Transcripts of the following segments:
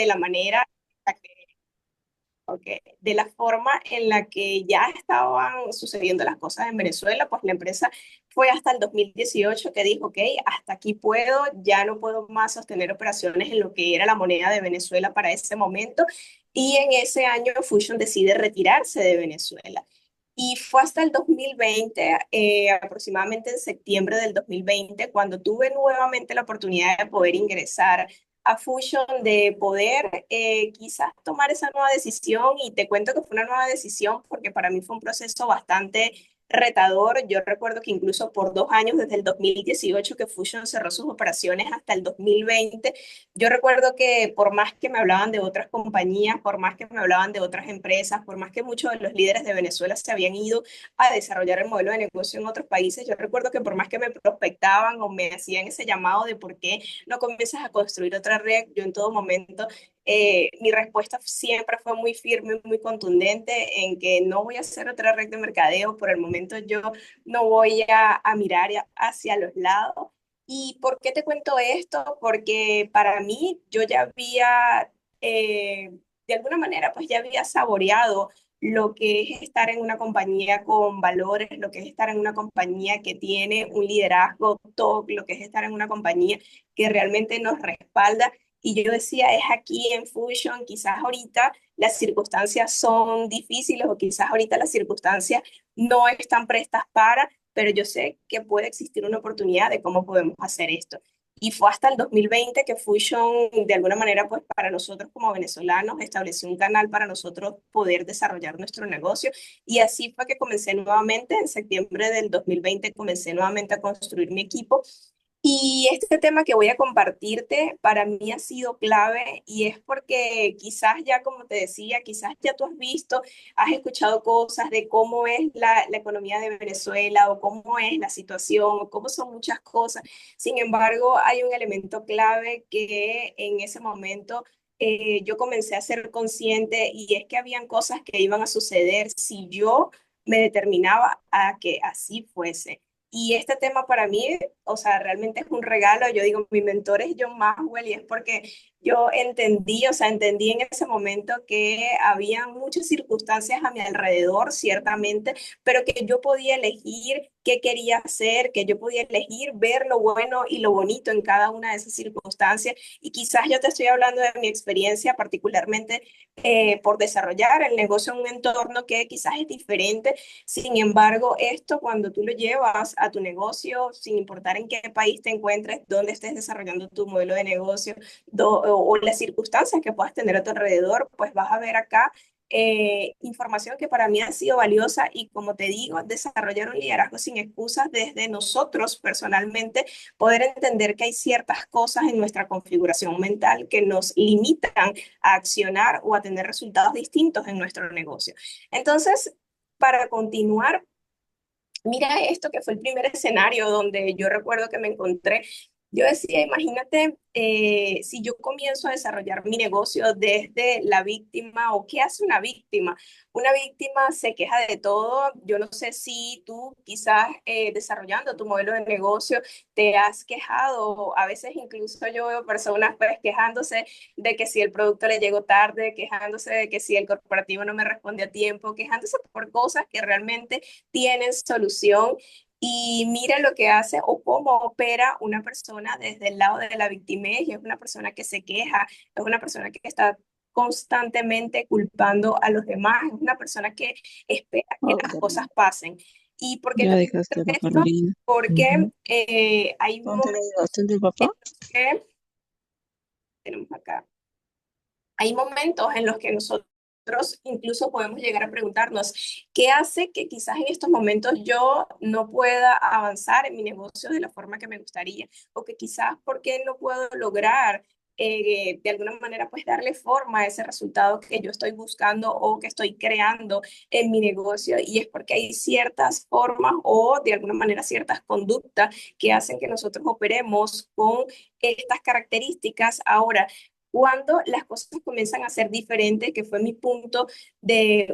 de la manera, ok, de la forma en la que ya estaban sucediendo las cosas en Venezuela, pues la empresa fue hasta el 2018 que dijo, ok, hasta aquí puedo, ya no puedo más sostener operaciones en lo que era la moneda de Venezuela para ese momento, y en ese año Fusion decide retirarse de Venezuela. Y fue hasta el 2020, aproximadamente en septiembre del 2020, cuando tuve nuevamente la oportunidad de poder ingresar a Fusion, de poder quizás tomar esa nueva decisión. Y te cuento que fue una nueva decisión porque para mí fue un proceso bastante retador. Yo recuerdo que incluso por 2 años, desde el 2018 que Fusion cerró sus operaciones hasta el 2020, yo recuerdo que por más que me hablaban de otras compañías, por más que me hablaban de otras empresas, por más que muchos de los líderes de Venezuela se habían ido a desarrollar el modelo de negocio en otros países, yo recuerdo que por más que me prospectaban o me hacían ese llamado de por qué no comienzas a construir otra red, yo en todo momento, mi respuesta siempre fue muy firme, muy contundente en que no voy a hacer otra red de mercadeo. Por el momento yo no voy a mirar hacia los lados. ¿Y por qué te cuento esto? Porque para mí yo ya había, de alguna manera, pues ya había saboreado lo que es estar en una compañía con valores, lo que es estar en una compañía que tiene un liderazgo top, lo que es estar en una compañía que realmente nos respalda. Y yo decía, es aquí en Fusion, quizás ahorita las circunstancias son difíciles o quizás ahorita las circunstancias no están prestas para, pero yo sé que puede existir una oportunidad de cómo podemos hacer esto. Y fue hasta el 2020 que Fusion, de alguna manera, pues para nosotros como venezolanos, estableció un canal para nosotros poder desarrollar nuestro negocio. Y así fue que comencé nuevamente, en septiembre del 2020, comencé nuevamente a construir mi equipo. Y este tema que voy a compartirte para mí ha sido clave, y es porque quizás ya, como te decía, quizás ya tú has visto, has escuchado cosas de cómo es la economía de Venezuela o cómo es la situación o cómo son muchas cosas. Sin embargo, hay un elemento clave que en ese momento yo comencé a ser consciente, y es que habían cosas que iban a suceder si yo me determinaba a que así fuese. Y este tema para mí, o sea, realmente es un regalo. Yo digo, mi mentor es John Maxwell, y es porque yo entendí, o sea, entendí en ese momento que había muchas circunstancias a mi alrededor, ciertamente, pero que yo podía elegir qué quería hacer, que yo podía elegir ver lo bueno y lo bonito en cada una de esas circunstancias. Y quizás yo te estoy hablando de mi experiencia, particularmente por desarrollar el negocio en un entorno que quizás es diferente. Sin embargo, esto cuando tú lo llevas a tu negocio, sin importar en qué país te encuentres, dónde estés desarrollando tu modelo de negocio, o las circunstancias que puedas tener a tu alrededor, pues vas a ver acá información que para mí ha sido valiosa. Y como te digo, desarrollar un liderazgo sin excusas desde nosotros personalmente, poder entender que hay ciertas cosas en nuestra configuración mental que nos limitan a accionar o a tener resultados distintos en nuestro negocio. Entonces, para continuar, mira esto que fue el primer escenario donde yo recuerdo que me encontré. Yo decía, imagínate si yo comienzo a desarrollar mi negocio desde la víctima, o qué hace una víctima. Una víctima se queja de todo. Yo no sé si tú quizás desarrollando tu modelo de negocio te has quejado. A veces incluso yo veo personas pues quejándose de que si el producto le llegó tarde, quejándose de que si el corporativo no me responde a tiempo, quejándose por cosas que realmente tienen solución. Y mira lo que hace o cómo opera una persona desde el lado de la victimez, y es una persona que se queja, es una persona que está constantemente culpando a los demás, es una persona que espera que Oh, las cosas Carolina. pasen. ¿Y por qué Ya te dejaste a cuento la esto? Carolina. Porque Ujú. hay ¿Dónde le momentos dejaste el del en papá? los que tenemos acá. Hay momentos en los que nosotros incluso podemos llegar a preguntarnos, ¿qué hace que quizás en estos momentos yo no pueda avanzar en mi negocio de la forma que me gustaría? O que quizás, ¿por qué no puedo lograr de alguna manera pues darle forma a ese resultado que yo estoy buscando o que estoy creando en mi negocio? Y es porque hay ciertas formas o de alguna manera ciertas conductas que hacen que nosotros operemos con estas características. Ahora, cuando las cosas comienzan a ser diferentes, que fue mi punto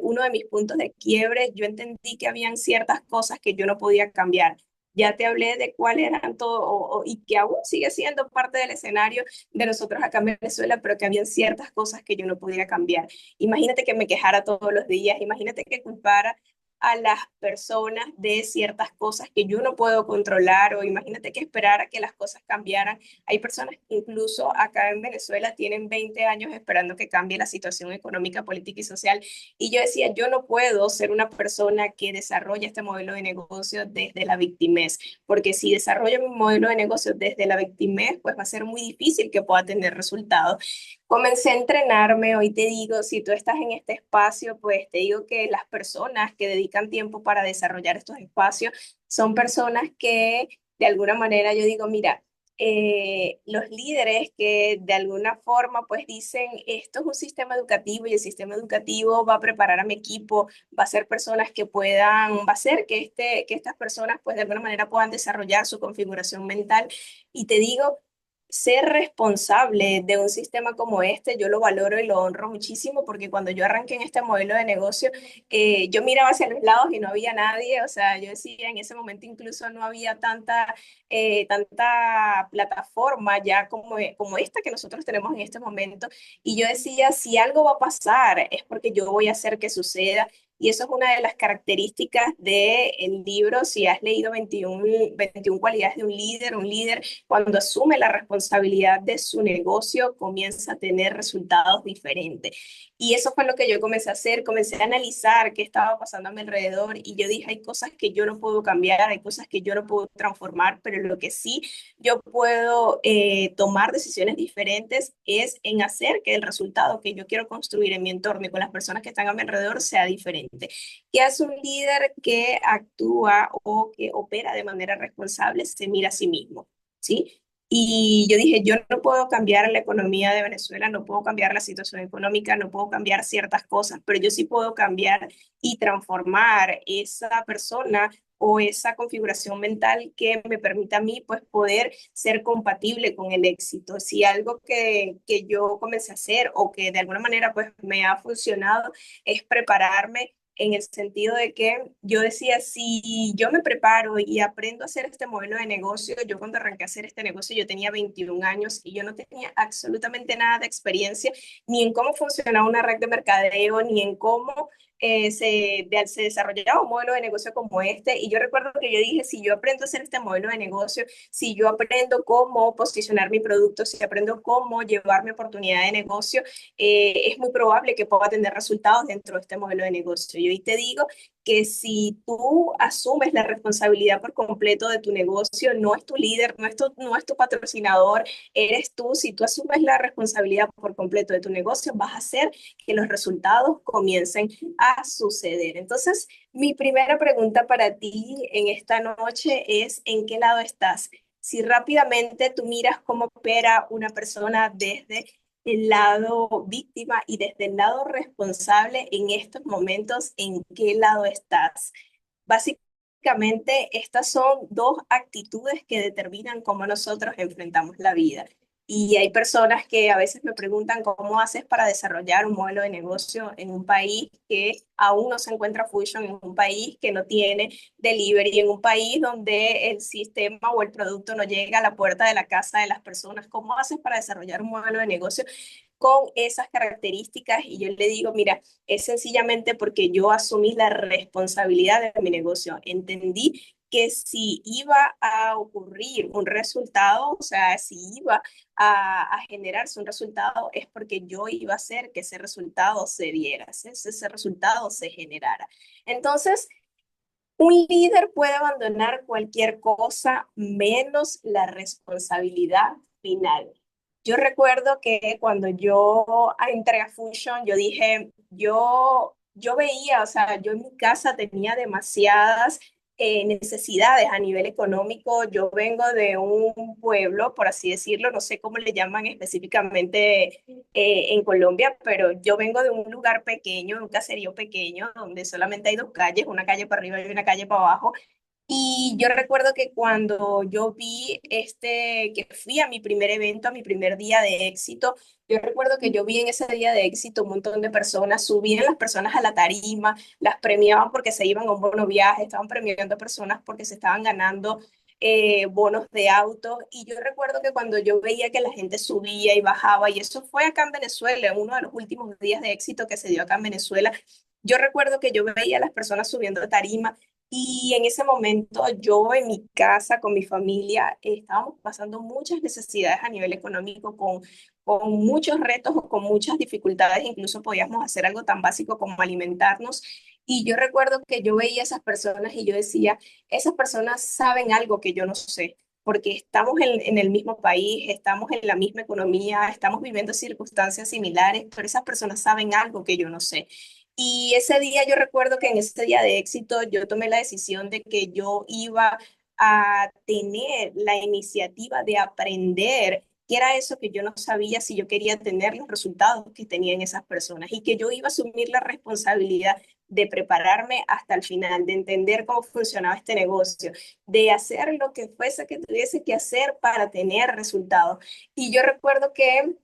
uno de mis puntos de quiebre, yo entendí que habían ciertas cosas que yo no podía cambiar. ya te hablé de cuáles eran todo, y que aún sigue siendo parte del escenario de nosotros acá en Venezuela, pero que habían ciertas cosas que yo no podía cambiar. Imagínate que me quejara todos los días, imagínate que culpara a las personas de ciertas cosas que yo no puedo controlar, o imagínate que esperara que las cosas cambiaran. Hay personas que incluso acá en Venezuela tienen 20 años esperando que cambie la situación económica, política y social. Y yo decía, yo no puedo ser una persona que desarrolla este modelo de negocio desde la victimez, porque si desarrollo mi modelo de negocio desde la victimez, pues va a ser muy difícil que pueda tener resultados. Comencé a entrenarme, hoy te digo, si tú estás en este espacio, pues te digo que las personas que dedican tiempo para desarrollar estos espacios son personas que de alguna manera yo digo, mira, los líderes que de alguna forma pues dicen, esto es un sistema educativo y el sistema educativo va a preparar a mi equipo, va a ser personas que puedan, va a hacer que estas personas pues de alguna manera puedan desarrollar su configuración mental. Y te digo, ser responsable de un sistema como este, yo lo valoro y lo honro muchísimo porque cuando yo arranqué en este modelo de negocio, yo miraba hacia los lados y no había nadie, o sea, yo decía, en ese momento incluso no había tanta plataforma ya como esta que nosotros tenemos en este momento, y yo decía, si algo va a pasar es porque yo voy a hacer que suceda. Y eso es una de las características del libro. Si has leído 21 cualidades de un líder cuando asume la responsabilidad de su negocio, comienza a tener resultados diferentes. Y eso fue lo que yo comencé a hacer, comencé a analizar qué estaba pasando a mi alrededor y yo dije, hay cosas que yo no puedo cambiar, hay cosas que yo no puedo transformar, pero lo que sí yo puedo tomar decisiones diferentes es en hacer que el resultado que yo quiero construir en mi entorno y con las personas que están a mi alrededor sea diferente. ¿Qué hace un líder que actúa o que opera de manera responsable? Se mira a sí mismo. ¿Sí? Y yo dije, yo no puedo cambiar la economía de Venezuela, no puedo cambiar la situación económica, no puedo cambiar ciertas cosas, pero yo sí puedo cambiar y transformar esa persona o esa configuración mental que me permita a mí pues poder ser compatible con el éxito. Si algo que yo comencé a hacer o que de alguna manera pues me ha funcionado es prepararme en el sentido de que yo decía, si yo me preparo y aprendo a hacer este modelo de negocio, yo cuando arranqué a hacer este negocio yo tenía 21 años y yo no tenía absolutamente nada de experiencia ni en cómo funcionaba una red de mercadeo, ni en cómo se desarrollaba un modelo de negocio como este. Y yo recuerdo que yo dije, si yo aprendo a hacer este modelo de negocio, si yo aprendo cómo posicionar mi producto, si aprendo cómo llevar mi oportunidad de negocio, es muy probable que pueda tener resultados dentro de este modelo de negocio. Y hoy te digo que si tú asumes la responsabilidad por completo de tu negocio, no es tu líder, no es tu patrocinador, eres tú. Si tú asumes la responsabilidad por completo de tu negocio, vas a hacer que los resultados comiencen a suceder. Entonces, mi primera pregunta para ti en esta noche es, ¿en qué lado estás? Si rápidamente tú miras cómo opera una persona desde el lado víctima y desde el lado responsable en estos momentos, ¿en qué lado estás? Básicamente, estas son dos actitudes que determinan cómo nosotros enfrentamos la vida. Y hay personas que a veces me preguntan cómo haces para desarrollar un modelo de negocio en un país que aún no se encuentra Fusion, en un país que no tiene delivery, en un país donde el sistema o el producto no llega a la puerta de la casa de las personas. ¿Cómo haces para desarrollar un modelo de negocio con esas características? Y yo le digo, mira, es sencillamente porque yo asumí la responsabilidad de mi negocio. Entendí que si iba a ocurrir un resultado, o sea, si iba a generarse un resultado, es porque yo iba a hacer que ese resultado se diera, ese resultado se generara. Entonces, un líder puede abandonar cualquier cosa menos la responsabilidad final. Yo recuerdo que cuando yo entré a Fusion, yo dije, yo veía, o sea, yo en mi casa tenía demasiadas necesidades a nivel económico. Yo vengo de un pueblo, por así decirlo, no sé cómo le llaman específicamente en Colombia, pero yo vengo de un lugar pequeño, de un caserío pequeño, donde solamente hay dos calles, una calle para arriba y una calle para abajo. Y yo recuerdo que cuando yo vi que fui a mi primer evento, a mi primer día de éxito, yo recuerdo que yo vi en ese día de éxito un montón de personas, subían las personas a la tarima, las premiaban porque se iban a un bono viaje, estaban premiando a personas porque se estaban ganando bonos de auto. Y yo recuerdo que cuando yo veía que la gente subía y bajaba, y eso fue acá en Venezuela, uno de los últimos días de éxito que se dio acá en Venezuela, yo recuerdo que yo veía a las personas subiendo a tarima y en ese momento yo en mi casa con mi familia estábamos pasando muchas necesidades a nivel económico, con muchos retos o con muchas dificultades, incluso podíamos hacer algo tan básico como alimentarnos. Y yo recuerdo que yo veía a esas personas y yo decía, esas personas saben algo que yo no sé, porque estamos en el mismo país, estamos en la misma economía, estamos viviendo circunstancias similares, pero esas personas saben algo que yo no sé. Y ese día yo recuerdo que en ese día de éxito yo tomé la decisión de que yo iba a tener la iniciativa de aprender qué era eso que yo no sabía si yo quería tener los resultados que tenían esas personas y que yo iba a asumir la responsabilidad de prepararme hasta el final, de entender cómo funcionaba este negocio, de hacer lo que fuese que tuviese que hacer para tener resultados. Y yo recuerdo que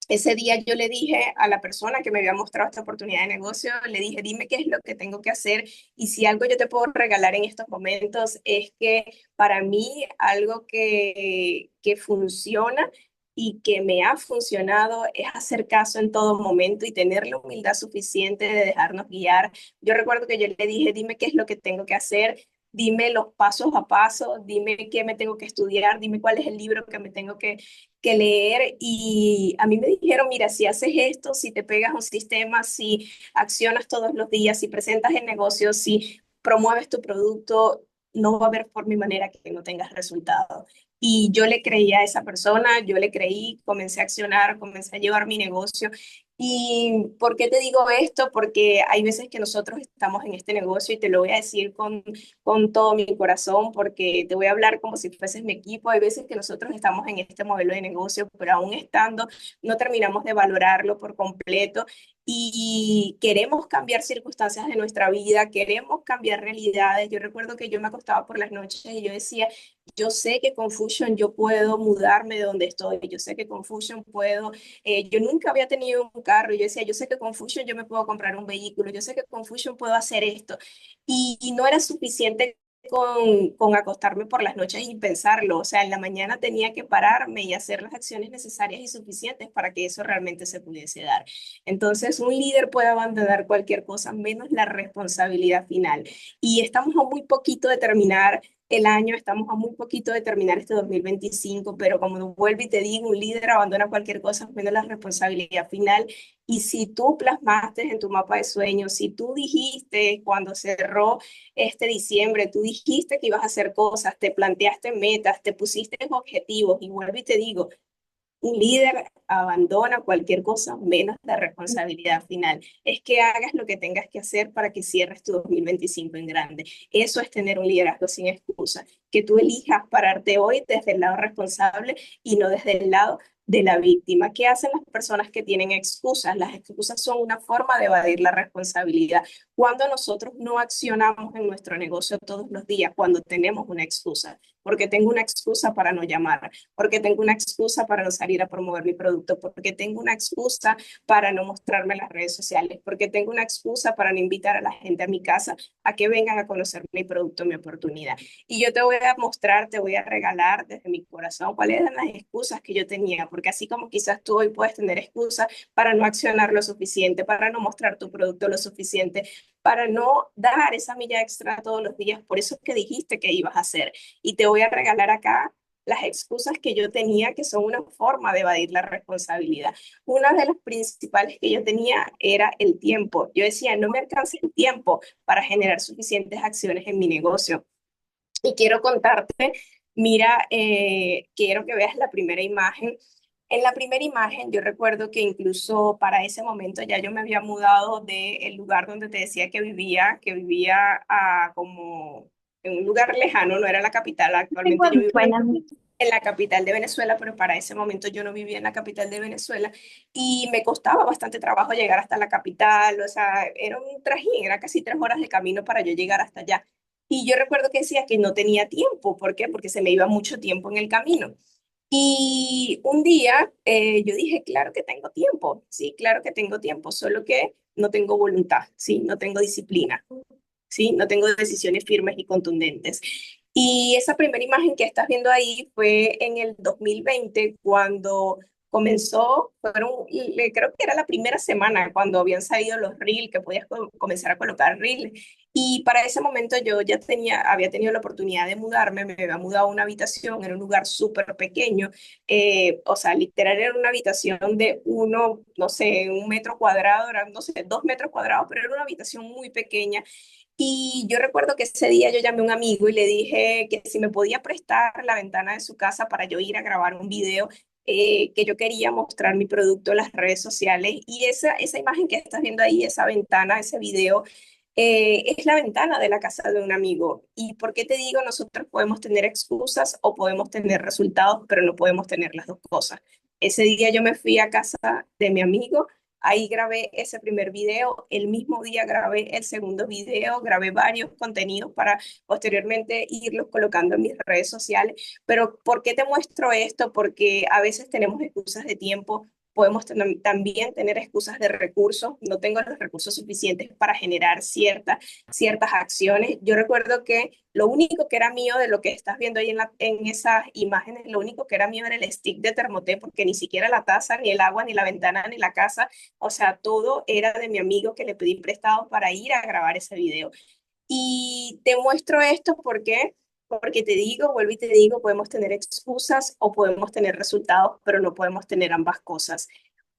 ese día yo le dije a la persona que me había mostrado esta oportunidad de negocio, le dije, dime qué es lo que tengo que hacer y si algo yo te puedo regalar en estos momentos es que para mí algo que funciona y que me ha funcionado es hacer caso en todo momento y tener la humildad suficiente de dejarnos guiar. Yo recuerdo que yo le dije, dime qué es lo que tengo que hacer. Dime los pasos a paso, dime qué me tengo que estudiar, dime cuál es el libro que me tengo que leer y a mí me dijeron, mira, si haces esto, si te pegas a un sistema, si accionas todos los días, si presentas el negocio, si promueves tu producto, no va a haber forma y manera que no tengas resultado. Y yo le creí a esa persona, yo le creí, comencé a accionar, comencé a llevar mi negocio. ¿Y por qué te digo esto? Porque hay veces que nosotros estamos en este negocio y te lo voy a decir con todo mi corazón, porque te voy a hablar como si fueses mi equipo. Hay veces que nosotros estamos en este modelo de negocio, pero aún estando, no terminamos de valorarlo por completo y queremos cambiar circunstancias de nuestra vida, queremos cambiar realidades. Yo recuerdo que yo me acostaba por las noches y yo decía, yo sé que con Fusion yo puedo mudarme de donde estoy, yo sé que con Fusion puedo, yo nunca había tenido un carro y yo decía, yo sé que con Fusion yo me puedo comprar un vehículo, yo sé que con Fusion puedo hacer esto y no era suficiente con acostarme por las noches y pensarlo. O sea, en la mañana tenía que pararme y hacer las acciones necesarias y suficientes para que eso realmente se pudiese dar. Entonces, un líder puede abandonar cualquier cosa menos la responsabilidad final. Y estamos a muy poquito de terminar el año, estamos a muy poquito de terminar este 2025, pero como vuelvo y te digo, un líder abandona cualquier cosa menos la responsabilidad final. Y si tú plasmaste en tu mapa de sueños, si tú dijiste cuando cerró este diciembre, tú dijiste que ibas a hacer cosas, te planteaste metas, te pusiste objetivos, y vuelvo y te digo, un líder abandona cualquier cosa menos la responsabilidad final. Es que hagas lo que tengas que hacer para que cierres tu 2025 en grande. Eso es tener un liderazgo sin excusa. Que tú elijas pararte hoy desde el lado responsable y no desde el lado de la víctima. ¿Qué hacen las personas que tienen excusas? Las excusas son una forma de evadir la responsabilidad. Cuando nosotros no accionamos en nuestro negocio todos los días, cuando tenemos una excusa, porque tengo una excusa para no llamar, porque tengo una excusa para no salir a promover mi producto, porque tengo una excusa para no mostrarme en las redes sociales, porque tengo una excusa para no invitar a la gente a mi casa a que vengan a conocer mi producto, mi oportunidad. Y yo te voy a mostrar, te voy a regalar desde mi corazón cuáles eran las excusas que yo tenía, porque así como quizás tú hoy puedes tener excusas para no accionar lo suficiente, para no mostrar tu producto lo suficiente, para no dar esa milla extra todos los días, por eso es que dijiste que ibas a hacer. Y te voy a regalar acá las excusas que yo tenía, que son una forma de evadir la responsabilidad. Una de las principales que yo tenía era el tiempo. Yo decía, no me alcanza el tiempo para generar suficientes acciones en mi negocio. Y quiero contarte, mira, quiero que veas la primera imagen. En la primera imagen, yo recuerdo que incluso para ese momento ya yo me había mudado del lugar donde te decía que vivía como en un lugar lejano, no era la capital. Tengo Actualmente yo vivo Venezuela. en la capital de Venezuela, pero para ese momento yo no vivía en la capital de Venezuela y me costaba bastante trabajo llegar hasta la capital. O sea, era un trajín, era casi 3 horas de camino para yo llegar hasta allá. Y yo recuerdo que decía que no tenía tiempo. ¿Por qué? Porque se me iba mucho tiempo en el camino. Y un día yo dije, claro que tengo tiempo, sí, claro que tengo tiempo, solo que no tengo voluntad, sí, no tengo disciplina. ¿Sí? No tengo decisiones firmes y contundentes. Y esa primera imagen que estás viendo ahí fue en el 2020, cuando comenzó, creo que era la primera semana cuando habían salido los reels, que podías comenzar a colocar reels. Y para ese momento yo ya había tenido la oportunidad de mudarme, me había mudado a una habitación en un lugar súper pequeño, o sea, literal era una habitación de uno, no sé, 1 metro cuadrado, eran, no sé, 2 metros cuadrados, pero era una habitación muy pequeña y yo recuerdo que ese día yo llamé a un amigo y le dije que si me podía prestar la ventana de su casa para yo ir a grabar un video, que yo quería mostrar mi producto en las redes sociales. Y esa imagen que estás viendo ahí, esa ventana, ese video, es la ventana de la casa de un amigo. ¿Y por qué te digo? Nosotros podemos tener excusas o podemos tener resultados, pero no podemos tener las dos cosas. Ese día yo me fui a casa de mi amigo. Ahí grabé ese primer video, el mismo día grabé el segundo video, grabé varios contenidos para posteriormente irlos colocando en mis redes sociales. Pero ¿por qué te muestro esto? Porque a veces tenemos excusas de tiempo, podemos también tener excusas de recursos. No tengo los recursos suficientes para generar ciertas acciones. Yo recuerdo que lo único que era mío de lo que estás viendo ahí en esas imágenes, lo único que era mío era el stick de Termoté, porque ni siquiera la taza, ni el agua, ni la ventana, ni la casa, o sea, todo era de mi amigo que le pedí prestado para ir a grabar ese video. Y te muestro esto porque te digo, vuelvo y te digo, podemos tener excusas o podemos tener resultados, pero no podemos tener ambas cosas.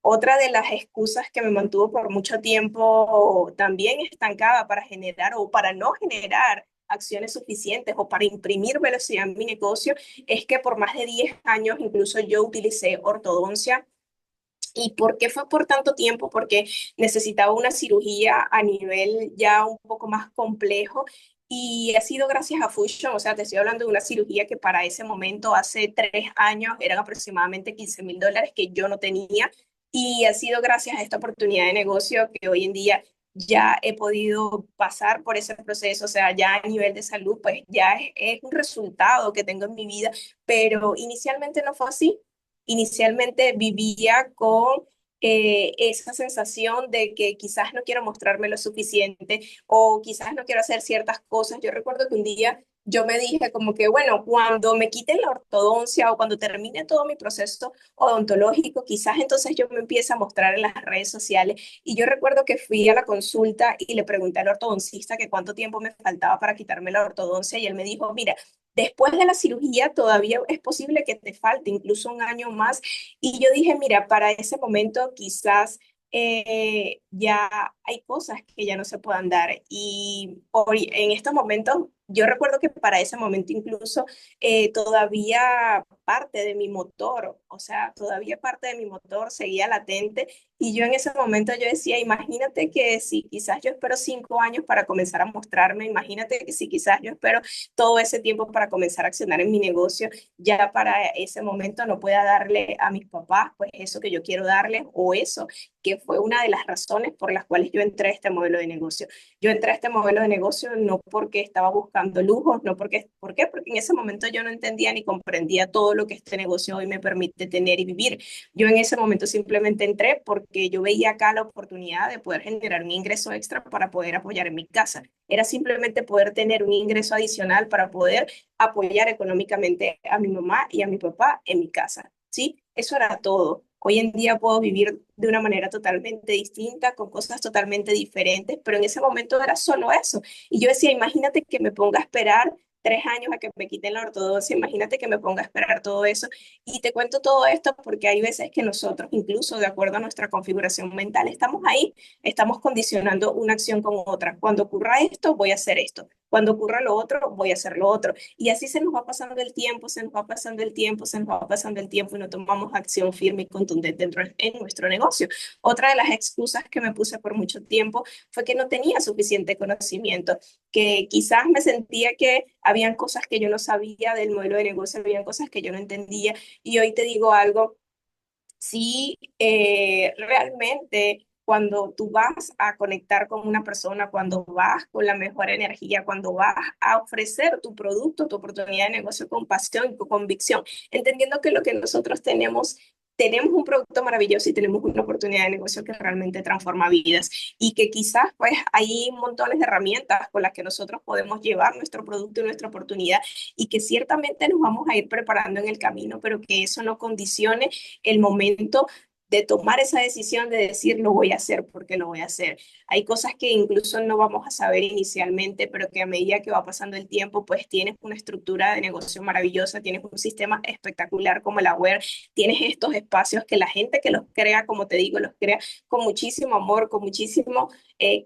Otra de las excusas que me mantuvo por mucho tiempo también estancada para generar o para no generar acciones suficientes o para imprimir velocidad en mi negocio es que por más de 10 años incluso yo utilicé ortodoncia. ¿Y por qué fue por tanto tiempo? Porque necesitaba una cirugía a nivel ya un poco más complejo y ha sido gracias a Fusion, o sea, te estoy hablando de una cirugía que para ese momento, hace 3 años, eran aproximadamente $15.000 que yo no tenía y ha sido gracias a esta oportunidad de negocio que hoy en día ya he podido pasar por ese proceso, o sea, ya a nivel de salud, pues ya es un resultado que tengo en mi vida, pero inicialmente no fue así. Inicialmente vivía con esa sensación de que quizás no quiero mostrarme lo suficiente o quizás no quiero hacer ciertas cosas. Yo recuerdo que un día yo me dije como que, bueno, cuando me quiten la ortodoncia o cuando termine todo mi proceso odontológico, quizás entonces yo me empiece a mostrar en las redes sociales. Y yo recuerdo que fui a la consulta y le pregunté al ortodoncista que cuánto tiempo me faltaba para quitarme la ortodoncia y él me dijo, mira, después de la cirugía todavía es posible que te falte incluso un año más. Y yo dije, mira, para ese momento quizás ya hay cosas que ya no se puedan dar. Y hoy, en estos momentos, yo recuerdo que para ese momento incluso todavía parte de mi motor, o sea, todavía parte de mi motor seguía latente. Y yo en ese momento yo decía, imagínate que si quizás yo espero 5 años para comenzar a mostrarme, imagínate que si quizás yo espero todo ese tiempo para comenzar a accionar en mi negocio, ya para ese momento no pueda darle a mis papás pues eso que yo quiero darles o eso que fue una de las razones por las cuales yo entré a este modelo de negocio. Yo entré a este modelo de negocio no porque estaba buscando lujos, no porque, ¿por qué? Porque en ese momento yo no entendía ni comprendía todo lo que este negocio hoy me permite tener y vivir. Yo en ese momento simplemente entré porque yo veía acá la oportunidad de poder generar un ingreso extra para poder apoyar en mi casa. Era simplemente poder tener un ingreso adicional para poder apoyar económicamente a mi mamá y a mi papá en mi casa. ¿Sí? Eso era todo. Hoy en día puedo vivir de una manera totalmente distinta, con cosas totalmente diferentes, pero en ese momento era solo eso. Y yo decía, imagínate que me ponga a esperar 3 años a que me quiten la ortodoncia, imagínate que me ponga a esperar todo eso. Y te cuento todo esto porque hay veces que nosotros, incluso de acuerdo a nuestra configuración mental, estamos ahí, estamos condicionando una acción con otra. Cuando ocurra esto, voy a hacer esto. Cuando ocurra lo otro, voy a hacer lo otro. Y así se nos va pasando el tiempo, se nos va pasando el tiempo, se nos va pasando el tiempo y no tomamos acción firme y contundente en nuestro negocio. Otra de las excusas que me puse por mucho tiempo fue que no tenía suficiente conocimiento, que quizás me sentía que habían cosas que yo no sabía del modelo de negocio, habían cosas que yo no entendía. Y hoy te digo algo, sí, realmente cuando tú vas a conectar con una persona, cuando vas con la mejor energía, cuando vas a ofrecer tu producto, tu oportunidad de negocio con pasión y con convicción, entendiendo que lo que nosotros tenemos un producto maravilloso y tenemos una oportunidad de negocio que realmente transforma vidas y que quizás pues hay montones de herramientas con las que nosotros podemos llevar nuestro producto y nuestra oportunidad y que ciertamente nos vamos a ir preparando en el camino, pero que eso no condicione el momento de tomar esa decisión de decir lo voy a hacer porque lo voy a hacer. Hay cosas que incluso no vamos a saber inicialmente, pero que a medida que va pasando el tiempo, pues tienes una estructura de negocio maravillosa, tienes un sistema espectacular como la web, tienes estos espacios que la gente que los crea, como te digo, los crea con muchísimo amor, con muchísimo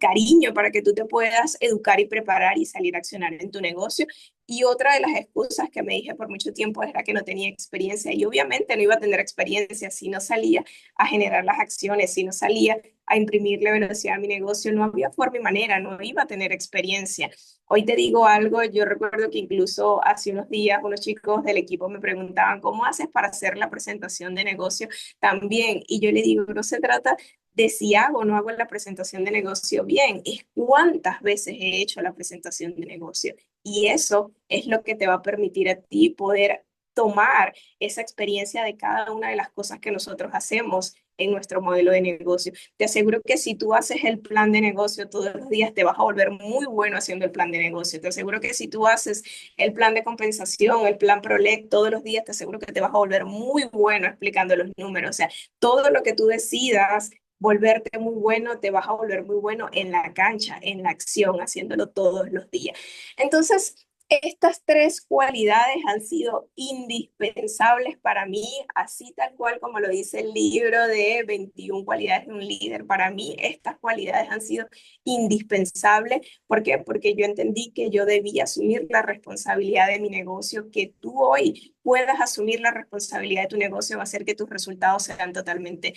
cariño para que tú te puedas educar y preparar y salir a accionar en tu negocio. Y otra de las excusas que me dije por mucho tiempo era que no tenía experiencia y obviamente no iba a tener experiencia si no salía a generar las acciones, si no salía a imprimirle velocidad a mi negocio, no había forma y manera, no iba a tener experiencia. Hoy te digo algo, yo recuerdo que incluso hace unos días unos chicos del equipo me preguntaban, ¿cómo haces para hacer la presentación de negocio también? Y yo le digo, no se trata de si hago o no hago la presentación de negocio bien, es cuántas veces he hecho la presentación de negocio. Y eso es lo que te va a permitir a ti poder tomar esa experiencia de cada una de las cosas que nosotros hacemos en nuestro modelo de negocio. Te aseguro que si tú haces el plan de negocio todos los días, te vas a volver muy bueno haciendo el plan de negocio. Te aseguro que si tú haces el plan de compensación, el plan PROLEC todos los días, te aseguro que te vas a volver muy bueno explicando los números. O sea, todo lo que tú decidas volverte muy bueno, te vas a volver muy bueno en la cancha, en la acción, haciéndolo todos los días. Entonces, estas tres cualidades han sido indispensables para mí, así tal cual como lo dice el libro de 21 cualidades de un líder. Para mí, estas cualidades han sido indispensables. ¿Por qué? Porque yo entendí que yo debía asumir la responsabilidad de mi negocio, que tú hoy puedas asumir la responsabilidad de tu negocio va a hacer que tus resultados sean totalmente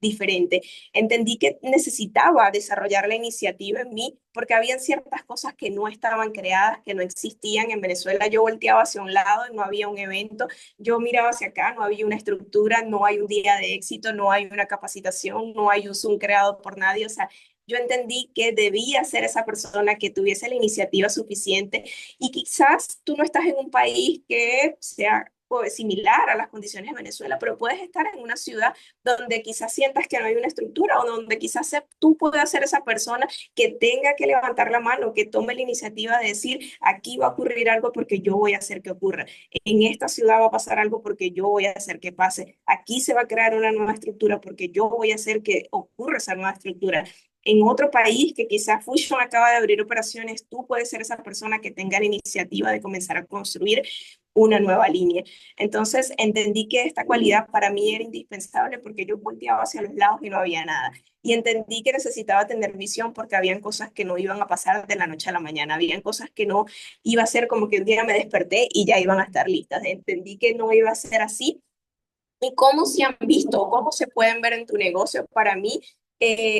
diferente. Entendí que necesitaba desarrollar la iniciativa en mí porque habían ciertas cosas que no estaban creadas, que no existían. En Venezuela yo volteaba hacia un lado y no había un evento, yo miraba hacia acá, no había una estructura, no hay un día de éxito, no hay una capacitación, no hay un Zoom creado por nadie. O sea, yo entendí que debía ser esa persona que tuviese la iniciativa suficiente y quizás tú no estás en un país que sea pues, similar a las condiciones de Venezuela, pero puedes estar en una ciudad donde quizás sientas que no hay una estructura o donde quizás tú puedas ser esa persona que tenga que levantar la mano, que tome la iniciativa de decir, aquí va a ocurrir algo porque yo voy a hacer que ocurra. En esta ciudad va a pasar algo porque yo voy a hacer que pase. Aquí se va a crear una nueva estructura porque yo voy a hacer que ocurra esa nueva estructura. En otro país que quizás Fusion acaba de abrir operaciones, tú puedes ser esa persona que tenga la iniciativa de comenzar a construir una nueva línea. Entonces entendí que esta cualidad para mí era indispensable porque yo volteaba hacia los lados y no había nada. Y entendí que necesitaba tener visión porque habían cosas que no iban a pasar de la noche a la mañana, habían cosas que no iba a ser como que un día me desperté y ya iban a estar listas. Entendí que no iba a ser así y cómo se han visto, cómo se pueden ver en tu negocio. Para mí,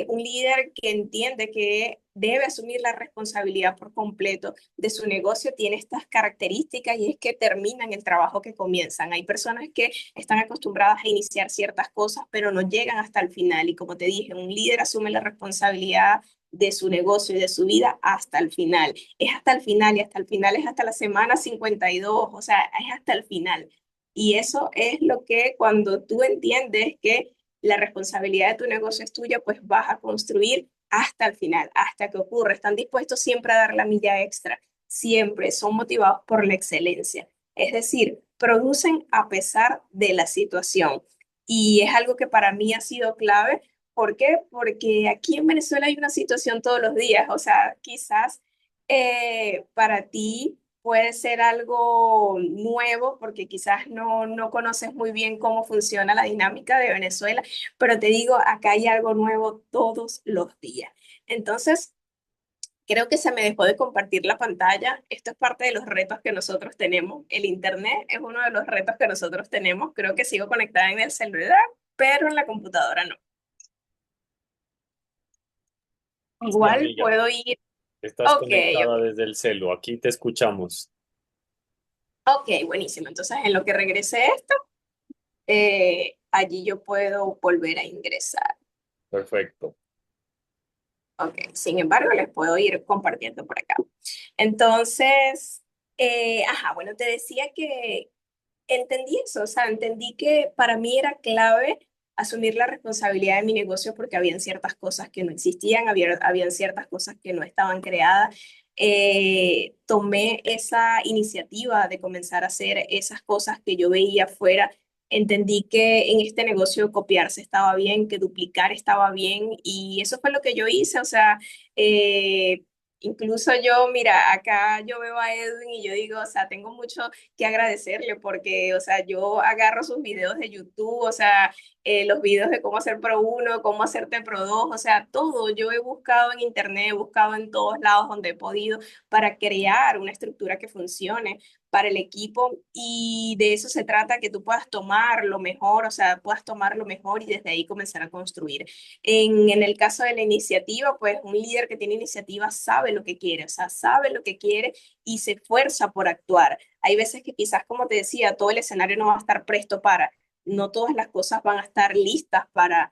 un líder que entiende que debe asumir la responsabilidad por completo de su negocio tiene estas características y es que terminan el trabajo que comienzan. Hay personas que están acostumbradas a iniciar ciertas cosas, pero no llegan hasta el final. Y como te dije, un líder asume la responsabilidad de su negocio y de su vida hasta el final. Es hasta el final y hasta el final es hasta la semana 52, o sea, es hasta el final. Y eso es lo que cuando tú entiendes que la responsabilidad de tu negocio es tuya, pues vas a construir hasta el final, hasta que ocurra. Están dispuestos siempre a dar la milla extra, siempre son motivados por la excelencia. Es decir, producen a pesar de la situación. Y es algo que para mí ha sido clave. ¿Por qué? Porque aquí en Venezuela hay una situación todos los días. O sea, quizás para ti puede ser algo nuevo porque quizás no conoces muy bien cómo funciona la dinámica de Venezuela, pero te digo, acá hay algo nuevo todos los días. Entonces, creo que se me dejó de compartir la pantalla. Esto es parte de los retos que nosotros tenemos. El Internet es uno de los retos que nosotros tenemos. Creo que sigo conectada en el celular, pero en la computadora no. Sí, Igual amiga, puedo ir. estás Ok, conectada ok. desde el celu, aquí te escuchamos. Ok, buenísimo. Entonces, en lo que regrese esto, allí yo puedo volver a ingresar. Perfecto. Ok, sin embargo, les puedo ir compartiendo por acá. Entonces, bueno, te decía que entendí eso, o sea, entendí que para mí era clave asumir la responsabilidad de mi negocio porque habían ciertas cosas que no existían, habían ciertas cosas que no estaban creadas. Tomé esa iniciativa de comenzar a hacer esas cosas que yo veía afuera. Entendí que en este negocio copiarse estaba bien, que duplicar estaba bien y eso fue lo que yo hice, o sea, eh, incluso yo, mira, acá yo veo a Edwin y yo digo, o sea, tengo mucho que agradecerle porque, o sea, yo agarro sus videos de YouTube, o sea, los videos de cómo hacer Pro uno, cómo hacerte Pro 2, o sea, todo. Yo he buscado en internet, he buscado en todos lados donde he podido para crear una estructura que funcione para el equipo y de eso se trata, que tú puedas tomar lo mejor, o sea, puedas tomar lo mejor y desde ahí comenzar a construir. En el caso de la iniciativa, pues un líder que tiene iniciativa sabe lo que quiere, o sea, sabe lo que quiere y se esfuerza por actuar. Hay veces que quizás, como te decía, todo el escenario no va a estar presto para, no todas las cosas van a estar listas para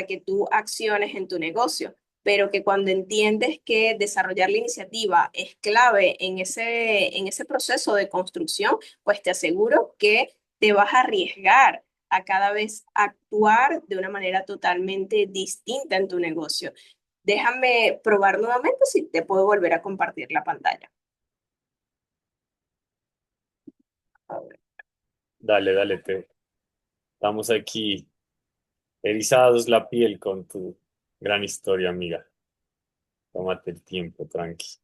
que tú acciones en tu negocio, pero que cuando entiendes que desarrollar la iniciativa es clave en ese proceso de construcción, pues te aseguro que te vas a arriesgar a cada vez actuar de una manera totalmente distinta en tu negocio. Déjame probar nuevamente si te puedo volver a compartir la pantalla. A ver. Dale, dale, te. Estamos aquí erizados la piel con tu gran historia, amiga. Tómate el tiempo, tranqui.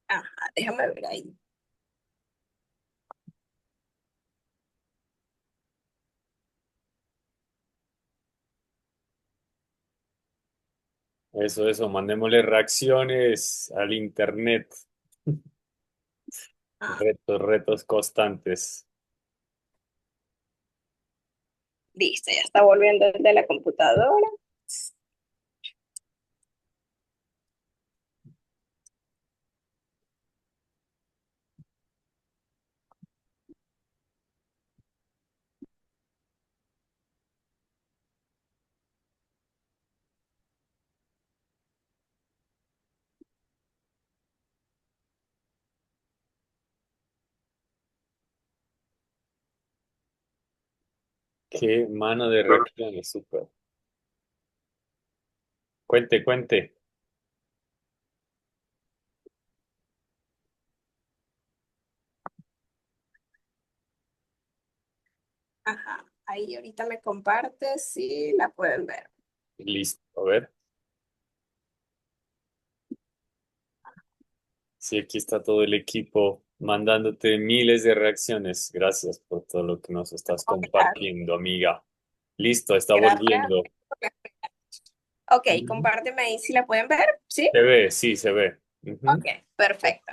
Ajá, déjame ver ahí. Eso, mandémosle reacciones al internet. Ah, Retos, retos constantes. listo, ya está volviendo de la computadora. Qué mano de reacciones, súper. Cuente, cuente. Ajá, ahí ahorita me compartes, sí, la pueden ver. Listo, a ver. Sí, aquí está todo el equipo mandándote miles de reacciones. Gracias por todo lo que nos estás Oh, claro, compartiendo, amiga. Listo, está gracias. volviendo. Ok, Ujú. compárteme ahí si la pueden ver, ¿sí? Se ve, sí, se ve. Ok, Ujú. perfecto.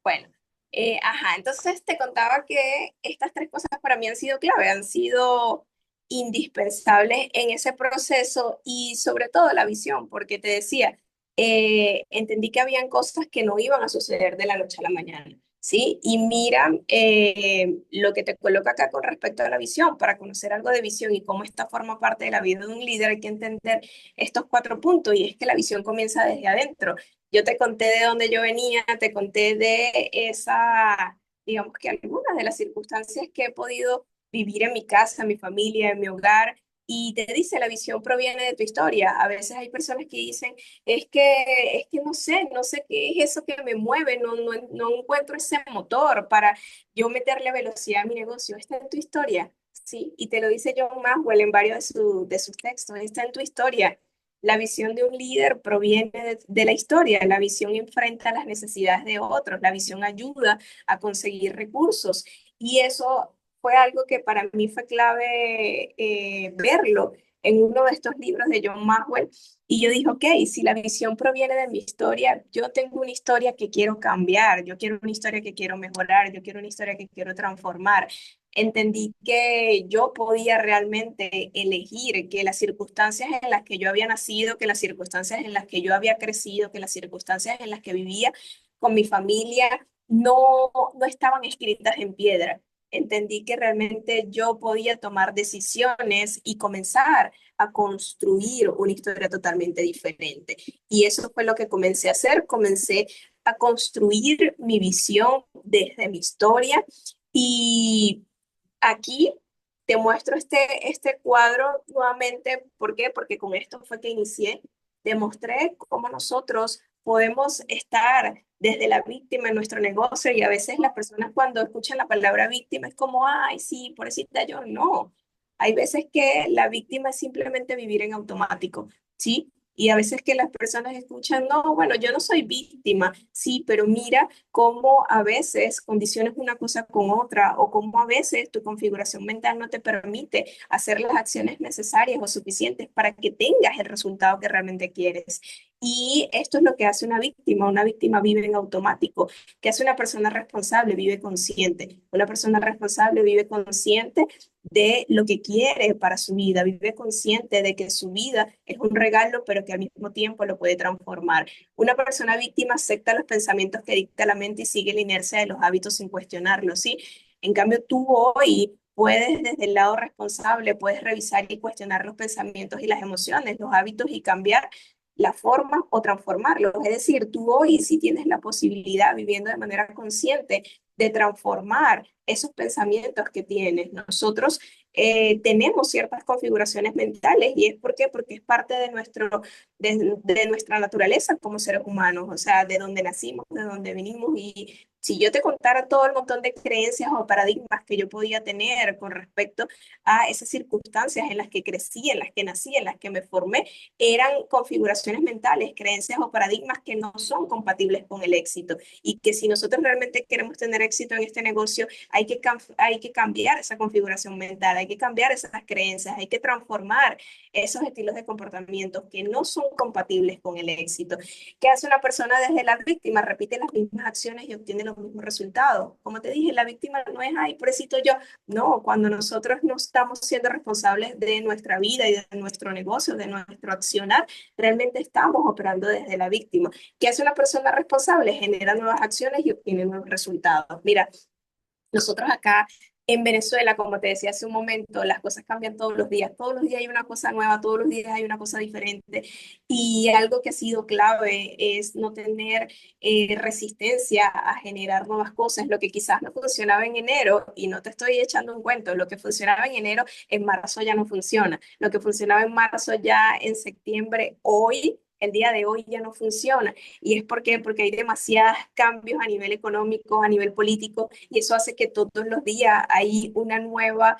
Bueno, entonces te contaba que estas tres cosas para mí han sido clave, han sido indispensables en ese proceso y sobre todo la visión, porque te decía, entendí que habían cosas que no iban a suceder de la noche a la mañana, ¿sí? Y mira lo que te coloca acá con respecto a la visión, para conocer algo de visión y cómo esta forma parte de la vida de un líder, hay que entender estos cuatro puntos y es que la visión comienza desde adentro. Yo te conté de dónde yo venía, te conté de esa, digamos que algunas de las circunstancias que he podido vivir en mi casa, en mi familia, en mi hogar. Y te dice, la visión proviene de tu historia. A veces hay personas que dicen, es que no sé qué es eso que me mueve, no encuentro ese motor para yo meterle velocidad a mi negocio. Está en tu historia, ¿sí? Y te lo dice John Maxwell en varios de sus textos, está en tu historia. La visión de un líder proviene de la historia, la visión enfrenta las necesidades de otros, la visión ayuda a conseguir recursos y eso fue algo que para mí fue clave verlo en uno de estos libros de John Maxwell y yo dije, ok, si la visión proviene de mi historia, yo tengo una historia que quiero cambiar, yo quiero una historia que quiero mejorar, yo quiero una historia que quiero transformar. Entendí que yo podía realmente elegir que las circunstancias en las que yo había nacido, que las circunstancias en las que yo había crecido, que las circunstancias en las que vivía con mi familia no estaban escritas en piedra. Entendí que realmente yo podía tomar decisiones y comenzar a construir una historia totalmente diferente. Y eso fue lo que comencé a hacer. Comencé a construir mi visión desde mi historia y aquí te muestro este cuadro nuevamente. ¿Por qué? Porque con esto fue que inicié. Demostré cómo nosotros podemos estar desde la víctima en nuestro negocio y a veces las personas cuando escuchan la palabra víctima es como, ay, sí, pobrecita yo. No. Hay veces que la víctima es simplemente vivir en automático, ¿sí? Y a veces que las personas escuchan, no, bueno, yo no soy víctima, sí, pero mira cómo a veces condiciones una cosa con otra o cómo a veces tu configuración mental no te permite hacer las acciones necesarias o suficientes para que tengas el resultado que realmente quieres. Y esto es lo que hace una víctima. Una víctima vive en automático. ¿Qué hace una persona responsable? Vive consciente. Una persona responsable vive consciente de lo que quiere para su vida, vive consciente de que su vida es un regalo, pero que al mismo tiempo lo puede transformar. Una persona víctima acepta los pensamientos que dicta la mente y sigue la inercia de los hábitos sin cuestionarlos, ¿sí? En cambio, tú hoy puedes desde el lado responsable, puedes revisar y cuestionar los pensamientos y las emociones, los hábitos y cambiar la forma o transformarlos. Es decir, tú hoy sí tienes la posibilidad, viviendo de manera consciente, de transformar esos pensamientos que tienes. Nosotros tenemos ciertas configuraciones mentales y es ¿por qué? Porque es parte de nuestra naturaleza como seres humanos, o sea, de donde nacimos, de donde venimos. Y si yo te contara todo el montón de creencias o paradigmas que yo podía tener con respecto a esas circunstancias en las que crecí, en las que nací, en las que me formé, eran configuraciones mentales, creencias o paradigmas que no son compatibles con el éxito y que si nosotros realmente queremos tener éxito en este negocio, hay que cambiar esa configuración mental, hay que cambiar esas creencias, hay que transformar esos estilos de comportamiento que no son compatibles con el éxito. ¿Qué hace una persona desde la víctima? Repite las mismas acciones y obtiene los mismos resultados. Como te dije, la víctima no es, ay, pobrecito yo. No, cuando nosotros no estamos siendo responsables de nuestra vida y de nuestro negocio, de nuestro accionar, realmente estamos operando desde la víctima. ¿Qué hace una persona responsable? Genera nuevas acciones y obtiene nuevos resultados. Mira, nosotros acá en Venezuela, como te decía hace un momento, las cosas cambian todos los días hay una cosa nueva, todos los días hay una cosa diferente y algo que ha sido clave es no tener resistencia a generar nuevas cosas. Lo que quizás no funcionaba en enero, y no te estoy echando un cuento, lo que funcionaba en enero, en marzo ya no funciona. Lo que funcionaba en marzo ya en septiembre, hoy el día de hoy ya no funciona. ¿Y es por qué? Porque hay demasiados cambios a nivel económico, a nivel político, y eso hace que todos los días hay una nueva,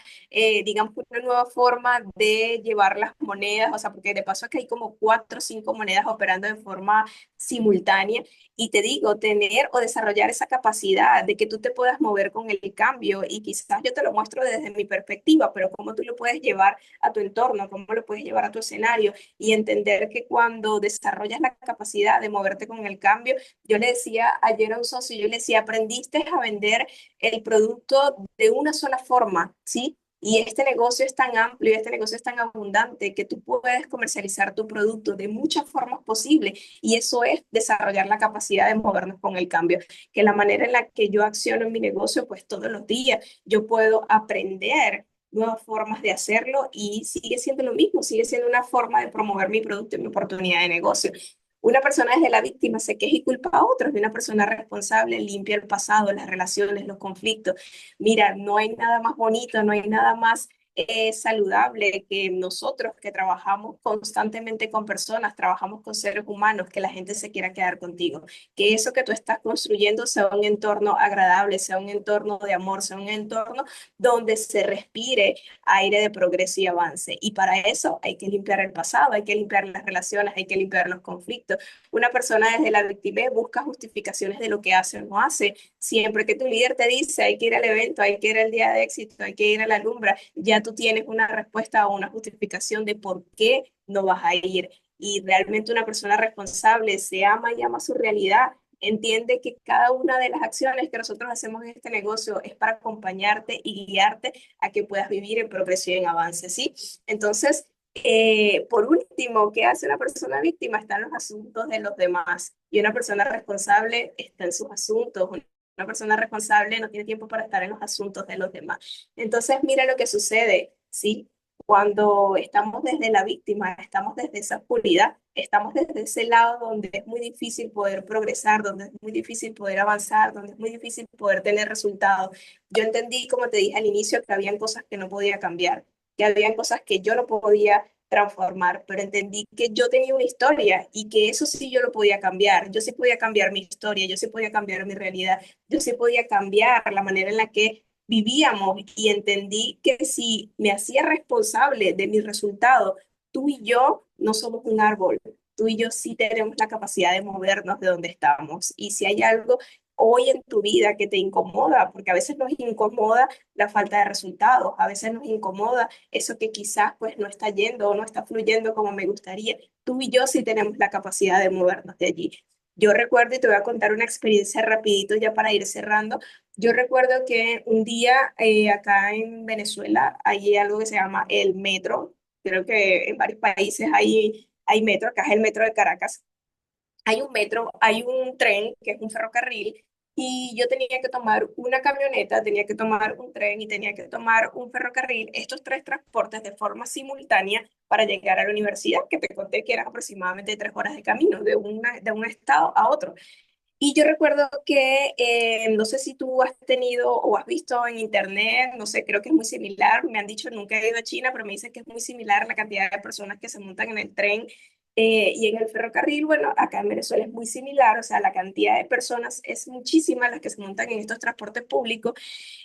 digamos, una nueva forma de llevar las monedas, o sea, porque de paso es que hay como cuatro o cinco monedas operando de forma simultánea, y te digo, tener o desarrollar esa capacidad de que tú te puedas mover con el cambio, y quizás yo te lo muestro desde mi perspectiva, pero cómo tú lo puedes llevar a tu entorno, cómo lo puedes llevar a tu escenario, y entender que cuando desarrollas la capacidad de moverte con el cambio, yo le decía ayer a un socio, yo le decía, aprendiste a vender el producto de una sola forma, ¿sí? Y este negocio es tan amplio, este negocio es tan abundante que tú puedes comercializar tu producto de muchas formas posibles y eso es desarrollar la capacidad de movernos con el cambio, que la manera en la que yo acciono en mi negocio, pues todos los días yo puedo aprender nuevas formas de hacerlo y sigue siendo lo mismo, sigue siendo una forma de promover mi producto y mi oportunidad de negocio. Una persona desde la víctima se queja y culpa a otros, y una persona responsable limpia el pasado, las relaciones, los conflictos. Mira, no hay nada más bonito, no hay nada más saludable que nosotros que trabajamos constantemente con personas, trabajamos con seres humanos, que la gente se quiera quedar contigo, que eso que tú estás construyendo sea un entorno agradable, sea un entorno de amor, sea un entorno donde se respire aire de progreso y avance. Y para eso hay que limpiar el pasado, hay que limpiar las relaciones, hay que limpiar los conflictos. Una persona desde la victimez busca justificaciones de lo que hace o no hace. Siempre que tu líder te dice hay que ir al evento, hay que ir al día de éxito, hay que ir a la alumbra, ya tú tienes una respuesta o una justificación de por qué no vas a ir. Y realmente una persona responsable se ama y ama su realidad, entiende que cada una de las acciones que nosotros hacemos en este negocio es para acompañarte y guiarte a que puedas vivir en progresión y en avance, ¿sí? Entonces, por último, ¿qué hace una persona víctima? Está en los asuntos de los demás. Y una persona responsable está en sus asuntos. Una persona responsable no tiene tiempo para estar en los asuntos de los demás. Entonces, mira lo que sucede, ¿sí? Cuando estamos desde la víctima, estamos desde esa oscuridad, estamos desde ese lado donde es muy difícil poder progresar, donde es muy difícil poder avanzar, donde es muy difícil poder tener resultados. Yo entendí, como te dije al inicio, que habían cosas que no podía cambiar, que habían cosas que yo no podía transformar, pero entendí que yo tenía una historia y que eso sí yo lo podía cambiar. Yo sí podía cambiar mi historia, yo sí podía cambiar mi realidad, yo sí podía cambiar la manera en la que vivíamos y entendí que si me hacía responsable de mi resultado, tú y yo no somos un árbol, tú y yo sí tenemos la capacidad de movernos de donde estamos. Y si hay algo hoy en tu vida que te incomoda, porque a veces nos incomoda la falta de resultados, a veces nos incomoda eso que quizás pues no está yendo o no está fluyendo como me gustaría, tú y yo sí tenemos la capacidad de movernos de allí. Yo recuerdo, y te voy a contar una experiencia rapidito ya para ir cerrando. Yo recuerdo que un día acá en Venezuela hay algo que se llama el metro. Creo que en varios países hay metro. Acá es el metro de Caracas. Hay un metro, hay un tren que es un ferrocarril y yo tenía que tomar una camioneta, tenía que tomar un tren y tenía que tomar un ferrocarril, estos tres transportes de forma simultánea para llegar a la universidad, que te conté que eran aproximadamente 3 horas de camino de un estado a otro. Y yo recuerdo que, no sé si tú has tenido o has visto en internet, no sé, creo que es muy similar, me han dicho, nunca he ido a China, pero me dicen que es muy similar la cantidad de personas que se montan en el tren y en el ferrocarril. Bueno, acá en Venezuela es muy similar, o sea, la cantidad de personas es muchísima las que se montan en estos transportes públicos.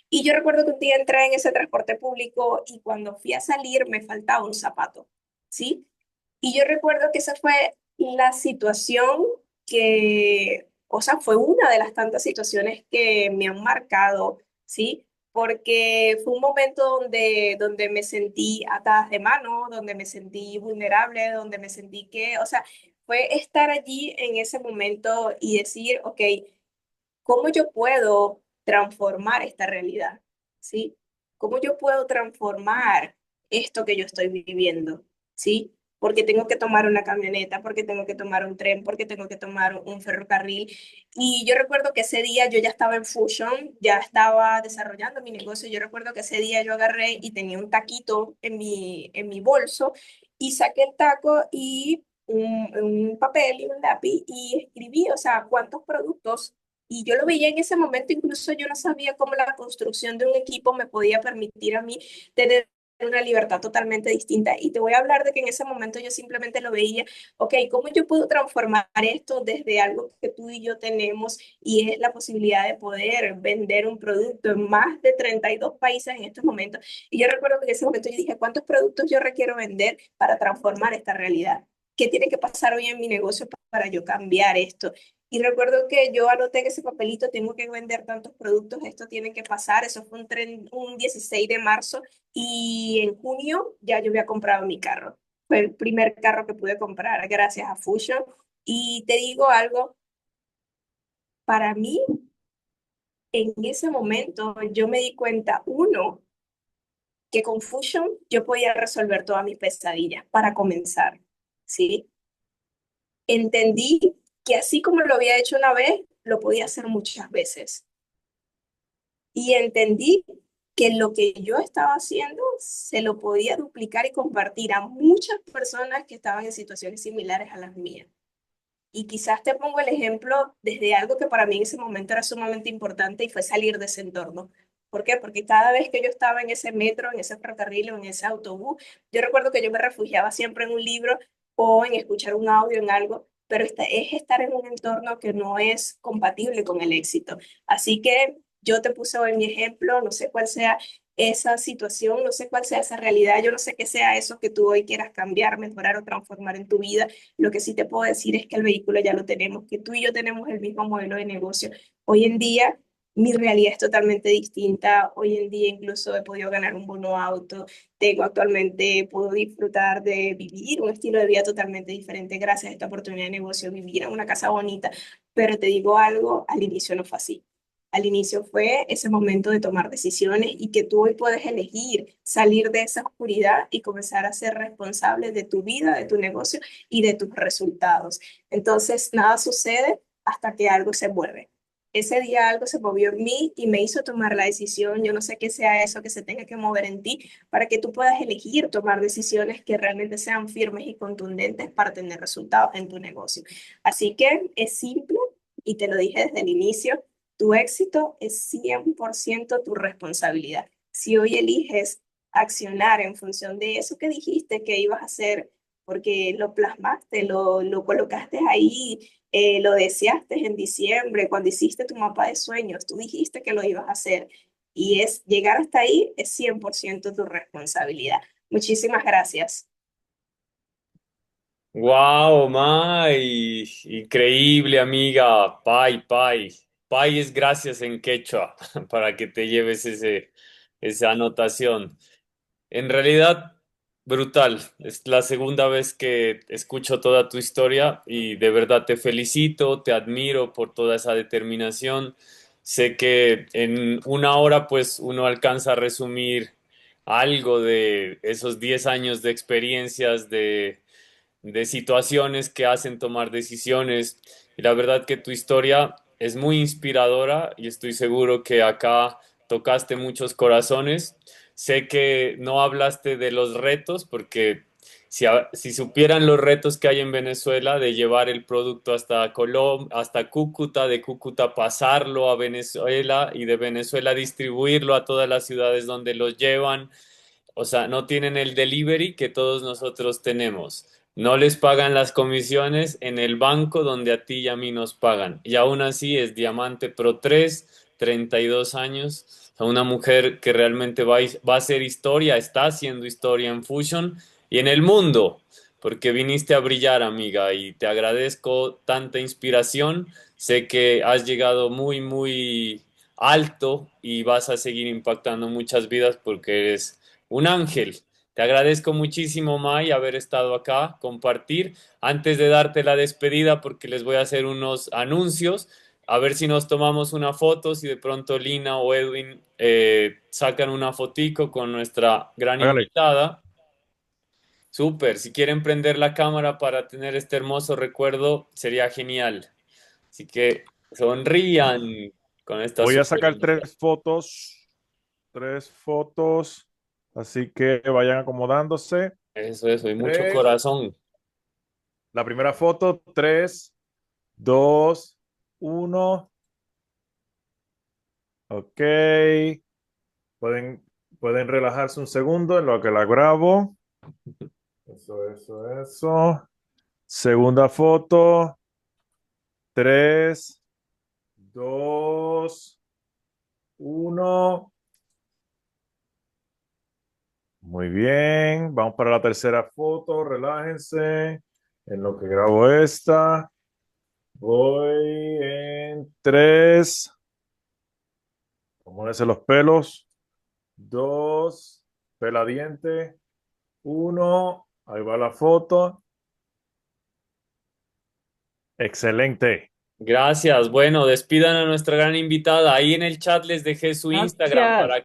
Y yo recuerdo que un día entré en ese transporte público y cuando fui a salir me faltaba un zapato, ¿sí? Y yo recuerdo que esa fue la situación que, o sea, fue una de las tantas situaciones que me han marcado, ¿sí? Porque fue un momento donde me sentí atada de mano, donde me sentí vulnerable, donde me sentí que, o sea, fue estar allí en ese momento y decir, ok, ¿cómo yo puedo transformar esta realidad? ¿Sí? ¿Cómo yo puedo transformar esto que yo estoy viviendo? ¿Sí? Porque tengo que tomar una camioneta, porque tengo que tomar un tren, porque tengo que tomar un ferrocarril. Y yo recuerdo que ese día yo ya estaba en Fusion, ya estaba desarrollando mi negocio. Yo recuerdo que ese día yo agarré y tenía un taquito en mi bolso y saqué el taco y un papel y un lápiz y escribí, o sea, cuántos productos y yo lo veía en ese momento, incluso yo no sabía cómo la construcción de un equipo me podía permitir a mí tener una libertad totalmente distinta. Y te voy a hablar de que en ese momento yo simplemente lo veía, ok, ¿cómo yo puedo transformar esto desde algo que tú y yo tenemos y es la posibilidad de poder vender un producto en más de 32 países en estos momentos? Y yo recuerdo que en ese momento yo dije, ¿cuántos productos yo requiero vender para transformar esta realidad? ¿Qué tiene que pasar hoy en mi negocio para yo cambiar esto? Y recuerdo que yo anoté en ese papelito, tengo que vender tantos productos, esto tiene que pasar. Eso fue un 16 de marzo y en junio ya yo había comprado mi carro. Fue el primer carro que pude comprar gracias a Fusion. Y te digo algo, para mí en ese momento yo me di cuenta, uno, que con Fusion yo podía resolver todas mis pesadillas para comenzar, ¿sí? Entendí que así como lo había hecho una vez, lo podía hacer muchas veces. Y entendí que lo que yo estaba haciendo se lo podía duplicar y compartir a muchas personas que estaban en situaciones similares a las mías. Y quizás te pongo el ejemplo desde algo que para mí en ese momento era sumamente importante y fue salir de ese entorno. ¿Por qué? Porque cada vez que yo estaba en ese metro, en ese ferrocarril o en ese autobús, yo recuerdo que yo me refugiaba siempre en un libro o en escuchar un audio, en algo, pero es estar en un entorno que no es compatible con el éxito. Así que yo te puse hoy mi ejemplo, no sé cuál sea esa situación, no sé cuál sea esa realidad, yo no sé qué sea eso que tú hoy quieras cambiar, mejorar o transformar en tu vida. Lo que sí te puedo decir es que el vehículo ya lo tenemos, que tú y yo tenemos el mismo modelo de negocio. Hoy en día mi realidad es totalmente distinta. Hoy en día incluso he podido ganar un bono auto. Tengo actualmente, puedo disfrutar de vivir un estilo de vida totalmente diferente gracias a esta oportunidad de negocio, vivir en una casa bonita. Pero te digo algo, al inicio no fue así. Al inicio fue ese momento de tomar decisiones y que tú hoy puedes elegir salir de esa oscuridad y comenzar a ser responsable de tu vida, de tu negocio y de tus resultados. Entonces, nada sucede hasta que algo se mueve. ese día algo se movió en mí y me hizo tomar la decisión. Yo no sé qué sea eso que se tenga que mover en ti para que tú puedas elegir tomar decisiones que realmente sean firmes y contundentes para tener resultados en tu negocio. Así que es simple y te lo dije desde el inicio, tu éxito es 100% tu responsabilidad. Si hoy eliges accionar en función de eso que dijiste que ibas a hacer, porque lo plasmaste, lo colocaste ahí, lo deseaste en diciembre, cuando hiciste tu mapa de sueños, tú dijiste que lo ibas a hacer y es llegar hasta ahí es 100% tu responsabilidad. Muchísimas gracias. Wow, Mai, increíble amiga. Pai, pai. Pai es gracias en quechua para que te lleves esa anotación. En realidad, brutal. Es la segunda vez que escucho toda tu historia y de verdad te felicito, te admiro por toda esa determinación. Sé que en una hora pues uno alcanza a resumir algo de esos 10 años de experiencias, de situaciones que hacen tomar decisiones. Y la verdad que tu historia es muy inspiradora y estoy seguro que acá tocaste muchos corazones. Sé que no hablaste de los retos porque si supieran los retos que hay en Venezuela de llevar el producto hasta hasta Cúcuta, de Cúcuta pasarlo a Venezuela y de Venezuela distribuirlo a todas las ciudades donde los llevan, o sea, no tienen el delivery que todos nosotros tenemos. No les pagan las comisiones en el banco donde a ti y a mí nos pagan. Y aún así es Diamante Pro 3, 32 años. O sea, una mujer que realmente va a hacer historia, está haciendo historia en Fusion y en el mundo, porque viniste a brillar, amiga, y te agradezco tanta inspiración. Sé que has llegado muy, muy alto y vas a seguir impactando muchas vidas porque eres un ángel. Te agradezco muchísimo, May, haber estado acá, compartir. Antes de darte la despedida, porque les voy a hacer unos anuncios, a ver si nos tomamos una foto, si de pronto Lina o Edwin sacan una fotico con nuestra gran Hágale. invitada. Súper, si quieren prender la cámara para tener este hermoso recuerdo, sería genial. Así que sonrían con esta Voy a súper sacar invitada. tres fotos, así que vayan acomodándose. Eso, y mucho Tres, corazón. la primera foto, tres, dos, uno. Ok, pueden, pueden relajarse un segundo en lo que la grabo. Eso. Segunda foto, tres, dos, uno. Muy bien, vamos para la tercera foto, relájense. En lo que grabo esta, voy en tres, acomódense los pelos, dos, peladiente, uno, ahí va la foto. Excelente. Gracias. Bueno, despidan a nuestra gran invitada. Ahí en el chat les dejé su Instagram Gracias. para